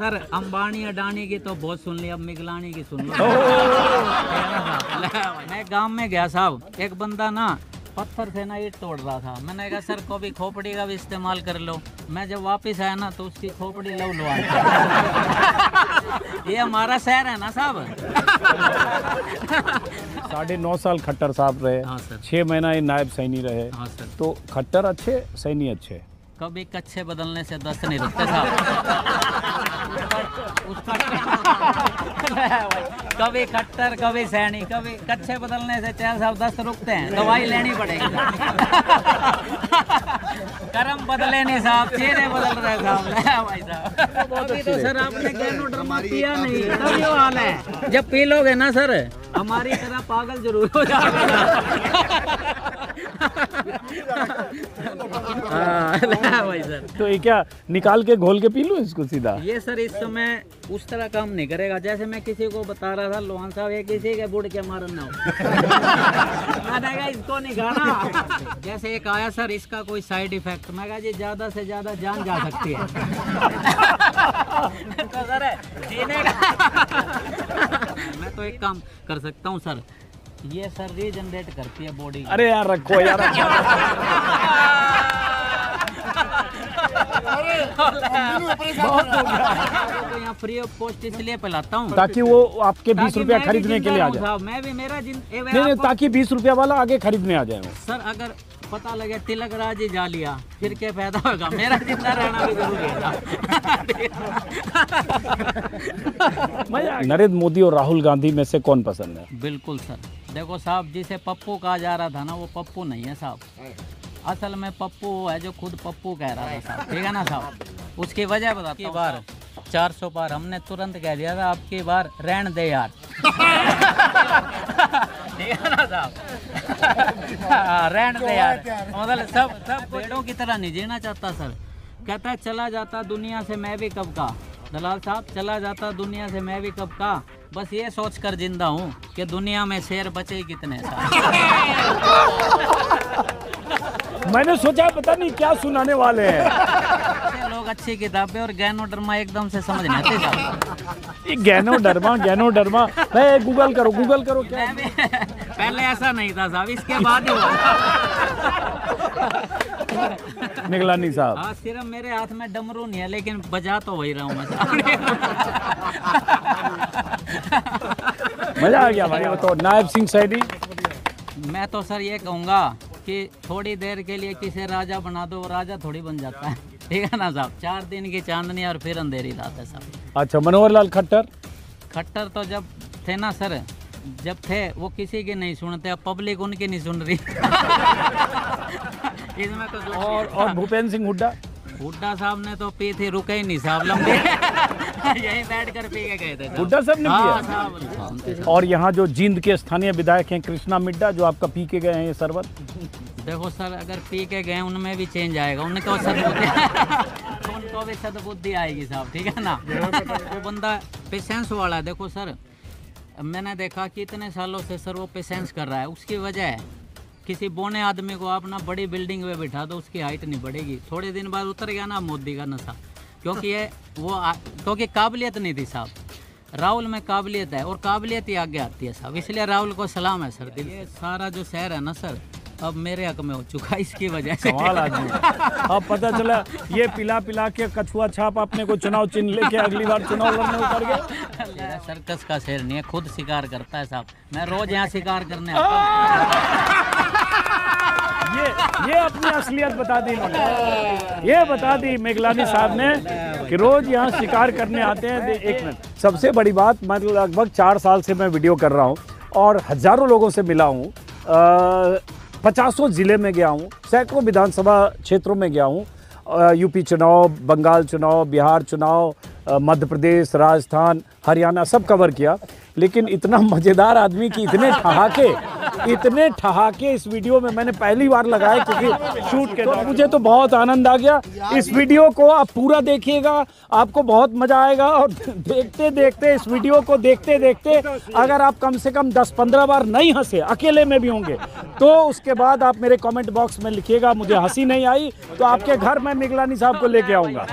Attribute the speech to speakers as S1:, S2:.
S1: Sir Ambani Adani की तो बहुत सुन ली, अब मिगलानी की सुन लो। मैं गांव में गया साहब, एक बंदा ना पत्थर से ना ईंट तोड़ रहा था। मैंने कहा सर कभी खोपड़ी का भी इस्तेमाल कर लो। मैं जब वापस आया ना तो उसकी खोपड़ी लव लो। ये हमारा शहर है ना साहब।
S2: 9.5 साल खट्टर साहब रहे।
S1: हाँ सर।
S2: 6 महीना ये नायब सैनी रहे।
S1: हाँ सर।
S2: तो खट्टर अच्छे, सैनी अच्छे?
S1: कभी कच्चे बदलने से दस्त नहीं रुकते साहब। उसका कभी खट्टर कभी सैनी, कभी कच्चे बदलने से चाहे साहब दस्त रुकते हैं, दवाई लेनी पड़ेगी। कर्म बदले नहीं साहब, चेहरे बदल रहे साहब। भाई साहब अभी तो सर आपने गैनोडर्मा पिया नहीं, तभी वो हाल है। जब पी लोगे ना सर हमारी तरह पागल जरूर हो जाएगा। भाई सर
S2: तो ये क्या निकाल के घोल के पी लूं इसको सीधा?
S1: ये सर इस समय उस तरह काम नहीं करेगा। जैसे मैं किसी को बता रहा था लोहान साहब ये किसी के बुढ़ के मारन ना हो। मैंने कहा इसको नहीं खाना। जैसे एक आया सर इसका कोई साइड इफेक्ट, मैं कहा जी ज्यादा से ज्यादा जान जा सकती है। तो सर जीने का मैं तो एक काम कर सकता हूँ सर, ये सर रीजनरेट करती है बॉडी।
S2: अरे यार रखो यार।
S1: तो यहाँ फ्री ऑफ कॉस्ट इसलिए पिलाता हूँ
S2: ताकि वो आपके 20 रुपया खरीदने के लिए आ जाए।
S1: मैं भी मेरा
S2: नहीं, ताकि 20 रुपया वाला आगे खरीदने आ जाए।
S1: सर अगर पता लगे तिलक राज ही जा लिया फिर क्या फायदा होगा? मेरा जिंदा रहना भी जरूरी है।
S2: नरेंद्र मोदी और राहुल गांधी में से कौन पसंद है?
S1: बिल्कुल सर, देखो साहब जिसे पप्पू कहा जा रहा था ना वो पप्पू नहीं है साहब। असल में पप्पू वो है जो खुद पप्पू कह रहा था साहब, ठीक है ना साहब। उसकी वजह बताता हूँ। बार 400 बार हमने तुरंत कह दिया था आपकी बार रहन दे यार। ठीक है ना साहब, रहन दे यार। मतलब सब पेड़ों की तरह नहीं जीना चाहता सर। कहता है चला जाता दुनिया से मैं भी कब का, दलाल साहब चला जाता दुनिया से मैं भी कब का। बस ये सोच कर जिंदा हूँ कि दुनिया में शेर बचे कितने साहब।
S2: मैंने सोचा पता नहीं क्या सुनाने वाले हैं।
S1: लोग अच्छी किताबें और गैनोडर्मा एकदम से समझ नहीं आते साहब।
S2: ये गैनोडर्मा मैं गूगल करो क्या?
S1: पहले ऐसा नहीं था साहब, इसके बाद ही हुआ।
S2: निगलानी साहब।
S1: हाँ सिर्फ मेरे हाथ में डमरू नहीं है लेकिन बजा तो वही रहा हूँ मैं साहब।
S2: मजा आ गया भाई। तो नायब सिंह सैनी,
S1: मैं तो सर ये कहूँगा कि थोड़ी देर के लिए किसे राजा बना दो, वो राजा थोड़ी बन जाता है, ठीक है ना साहब। 4 दिन की चांदनी और फिर अंधेरी रात है साहब।
S2: अच्छा मनोहर लाल
S1: खट्टर तो जब थे ना सर, जब थे वो किसी की नहीं सुनते, अब पब्लिक उनकी नहीं सुन रही। इसमें तो
S2: और भूपेंद्र सिंह
S1: हुड्डा साहब ने तो पी थी, रुके ही नहीं साहब, लंबे यहीं बैठ कर पी के गए थे।
S2: हुड्डा साहब ने पिया? और यहाँ जो जींद के स्थानीय विधायक हैं कृष्णा मिड्डा, जो आपका पी के गए हैं ये शरबत।
S1: देखो सर अगर पी के गए उनमें भी चेंज आएगा, उनको भी सद्बुद्धि आएगी साहब, ठीक है ना। वो बंदा पेशेंस वाला है। देखो सर मैंने देखा कि इतने सालों से सर वो पेशेंस कर रहा है। उसकी वजह है किसी बोने आदमी को आप ना बड़ी बिल्डिंग में बिठा दो उसकी हाइट नहीं बढ़ेगी, थोड़े दिन बाद उतर गया ना मोदी का नशा। क्योंकि काबिलियत नहीं थी साहब। राहुल में काबिलियत है और काबिलियत ही आगे आती है साहब, इसलिए राहुल को सलाम है सर दिल। ये सारा जो शहर है ना सर अब मेरे हक में हो चुका है इसकी वजह से।
S2: सवाल आदमी अब पता चला ये पिला के कछुआ छाप अपने को चुनाव चिन्ह लेके अगली बार चुनाव लड़ने उतर गया।
S1: सर्कस का शेर नहीं है, खुद शिकार करता है साहब। मैं रोज यहाँ शिकार करने आता हूँ।
S2: ये अपनी असलियत बता दी इन्होंने, ये बता दी मेघलानी साहब ने कि रोज यहाँ शिकार करने आते हैं। एक मिनट, सबसे बड़ी बात, मैं लगभग 4 साल से मैं वीडियो कर रहा हूँ और हजारों लोगों से मिला हूँ, 50 जिले में गया हूँ, सैकड़ों विधानसभा क्षेत्रों में गया हूँ, यूपी चुनाव, बंगाल चुनाव, बिहार चुनाव, मध्य प्रदेश, राजस्थान, हरियाणा सब कवर किया। लेकिन इतना मज़ेदार आदमी की इतने ठहाके इस वीडियो में मैंने पहली बार लगाया, क्योंकि शूट के दौरान मुझे तो बहुत आनंद आ गया। इस वीडियो को आप पूरा देखिएगा, आपको बहुत मज़ा आएगा। और देखते देखते इस वीडियो को देखते देखते अगर आप कम से कम 10-15 बार नहीं हंसे, अकेले में भी होंगे, तो उसके बाद आप मेरे कमेंट बॉक्स में लिखिएगा मुझे हंसी नहीं आई, तो आपके घर में मेघलानी साहब को लेके आऊँगा।